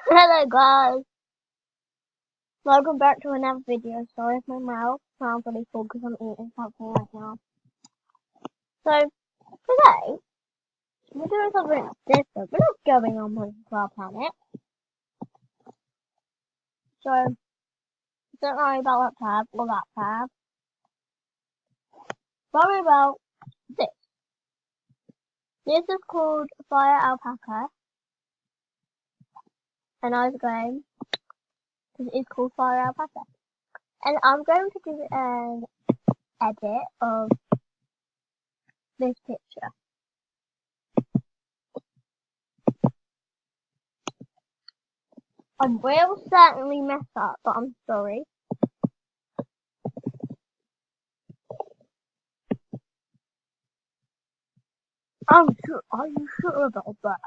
Hello guys, welcome back to another video. Sorry if my mouth sounds really full because I'm eating something right now. So today we're doing something different. We're not going on our planet. So don't worry about that tab or that tab. Worry about this. This is called Fire Alpaca. And I was going because it's called Fire Alpaca. And I'm going to do an edit of this picture. I will certainly mess up, but I'm sorry. I'm sure. Are you sure about that?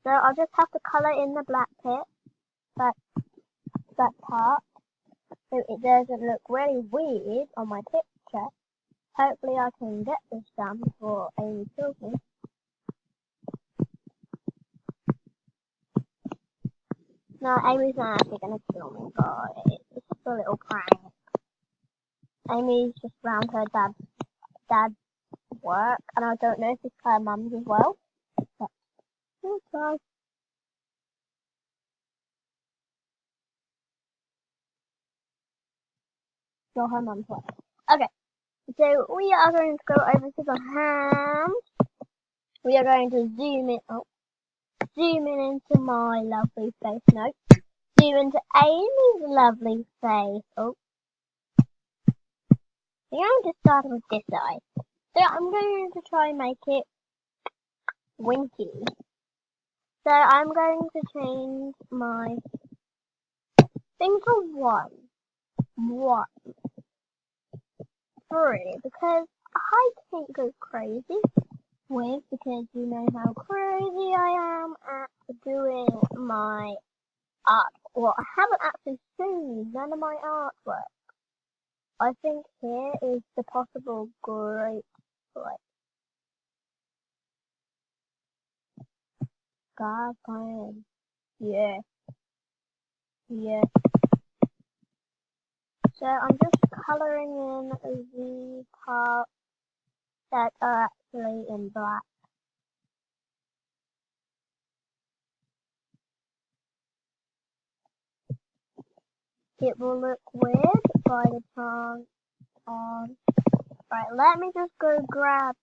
So I'll just have to colour in the black bit, that part, so it doesn't look really weird on my picture. Hopefully I can get this done before Amy kills me. No, Amy's not actually gonna kill me, guys. It's just a little prank. Amy's just round her dad's work, and I don't know if it's her mum's as well. But okay. So her mum's work. Okay, so we are going to go over to the hand. We are going to zoom in into my lovely face. No, zoom into Amy's lovely face. Oh, I'm going to start with this eye. So I'm going to try and make it winky. So I'm going to change my thing to 1, 3, because I can't go crazy with, because you know how crazy I am at doing my art. Well, I haven't actually seen none of my artwork. I think here is the possible great place. God, fine. Yeah. Yeah. So I'm just colouring in the parts that are actually in black. It will look weird by the time on. Right, let me just go grab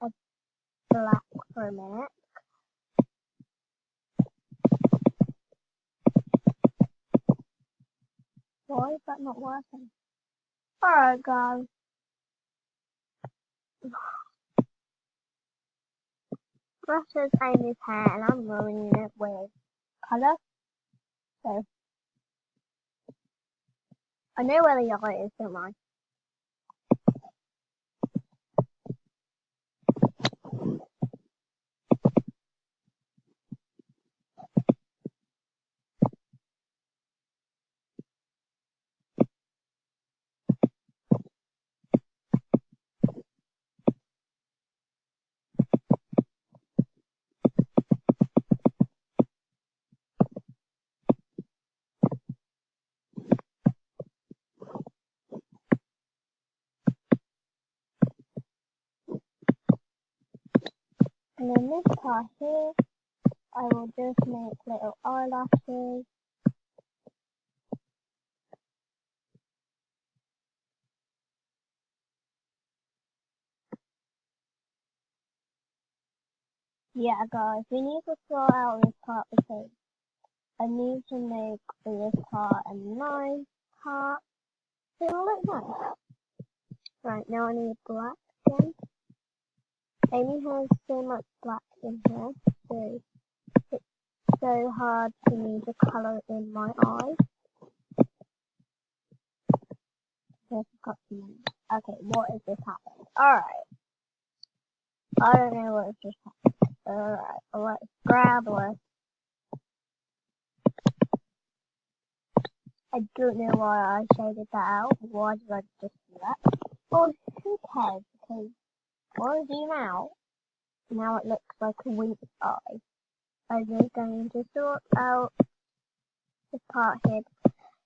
a black for a minute. Why is that not working? Alright guys. This is Amy's hair and I'm ruining it with colour. So I know where the yellow is, don't I? And then this part here, I will just make little eyelashes. Yeah guys, we need to sort out this part because I need to make this part a nice part. So it'll look nice. Right, now I need black again. Amy has so much black in here, so it's so hard for me to colour in my eyes. Okay, what is this happening? Alright. I don't know what is just happening. Alright, let's grab one. I don't know why I shaded that out. Why did I just do that? Oh, who cares? Because what I do now Now it looks like a wink eye. I'm just going to sort out this part here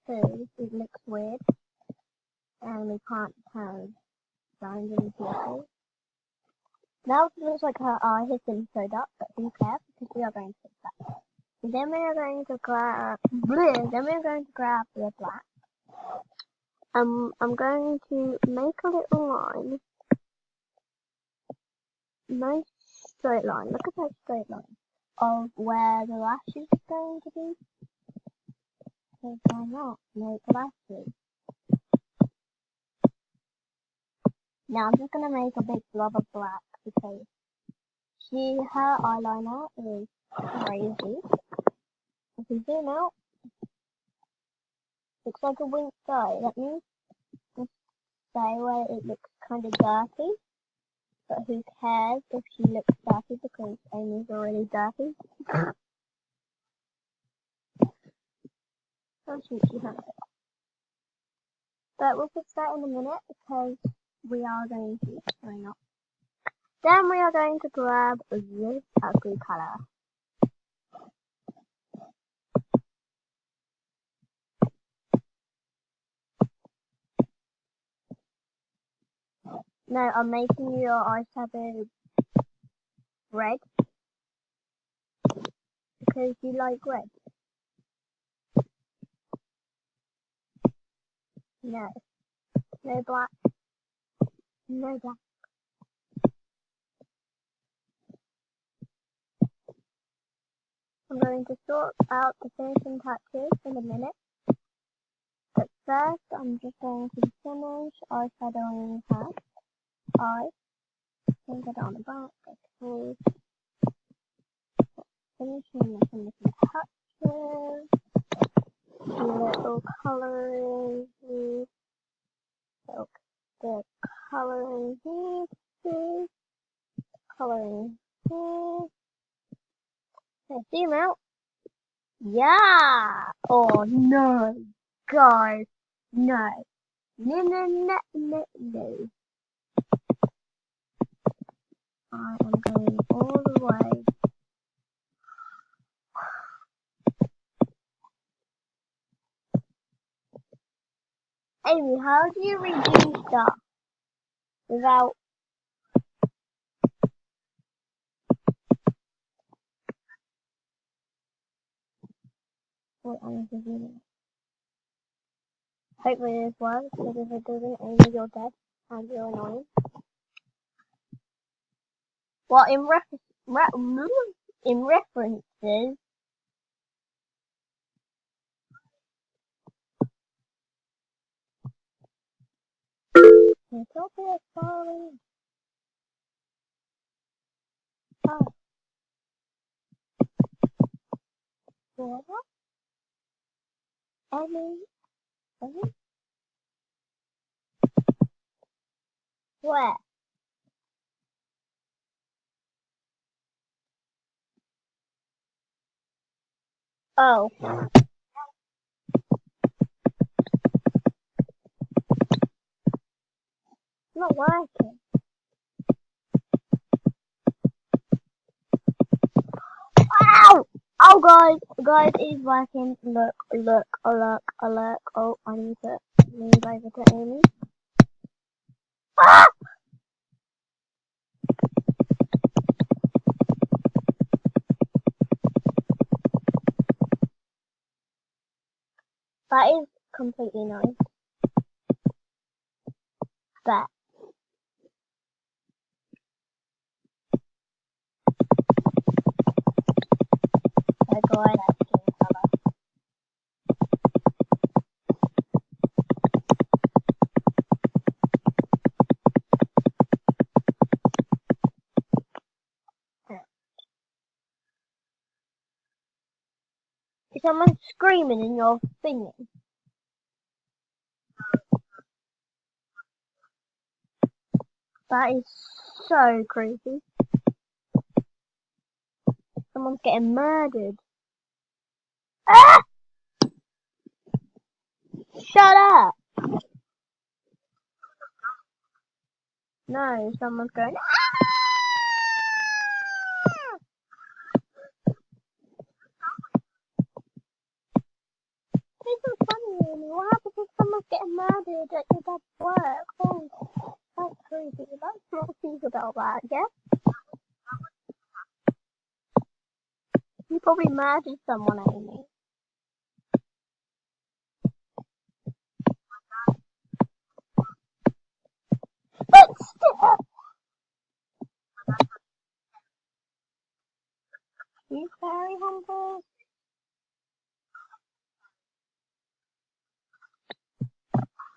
because it looks weird and we can't turn around into it. Now it looks like her eye has been sewed up, but who cares because we are going to fix that. Then we are going to grab the black. I'm going to make a little line. Nice straight line. Look at that straight line of where the lash is going to be. So why not make lashes? Now I'm just gonna make a big blob of black because her eyeliner is crazy. If you zoom out, looks like a wink eye. That means just say where it looks kind of dirty. But who cares if she looks dirty because Amy's already dirty. Oh shoot, she has it. But we'll fix that in a minute because we are going to sign up. Then we are going to grab this ugly color. No, I'm making your eyeshadow red because you like red. No. No black. No black. I'm going to sort out the finishing touches in a minute. But first, I'm just going to finish eyeshadowing her eye. Put it on the back. Okay. Finishing the finishing touches. Little coloring here. So the coloring here. Coloring here. Okay, zoom out. Yeah! Oh no! Guys, no. No, no, no, no, no. I am going all the way. Amy, how do you redo stuff without... Wait, I need to zoom in. Hopefully this works, because if it doesn't, Amy, you're dead, and you're annoying. Well, in references, Utopia following. Oh, what? Amy? Where? Oh. It's not working. Ow! Oh, guys, it's working. Look, look. Oh, I need to move over to Amy. Ah! That is completely nice. But I go ahead and skin color. Is someone screaming in your thingy? That is so creepy. Someone's getting murdered. Ah! Shut up! No, someone's going. Ah! did at your dad's work. Oh, that's creepy. Let's not speak about that, yeah? You probably murdered someone, Amy. But still, you very humble.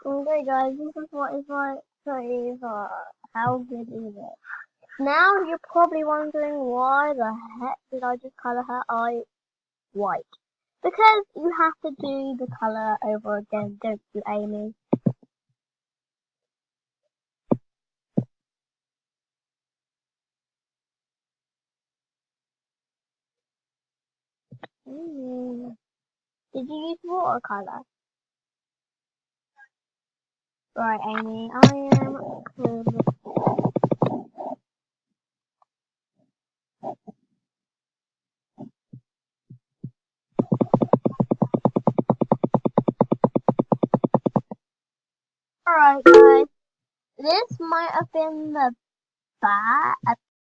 Okay, guys, this is what it's like to how good is it? Now you're probably wondering why the heck did I just color her eye white? Because you have to do the color over again, don't you, Amy? Mm. Did you use watercolor? Right, Amy, I am Alright, guys. This might have been the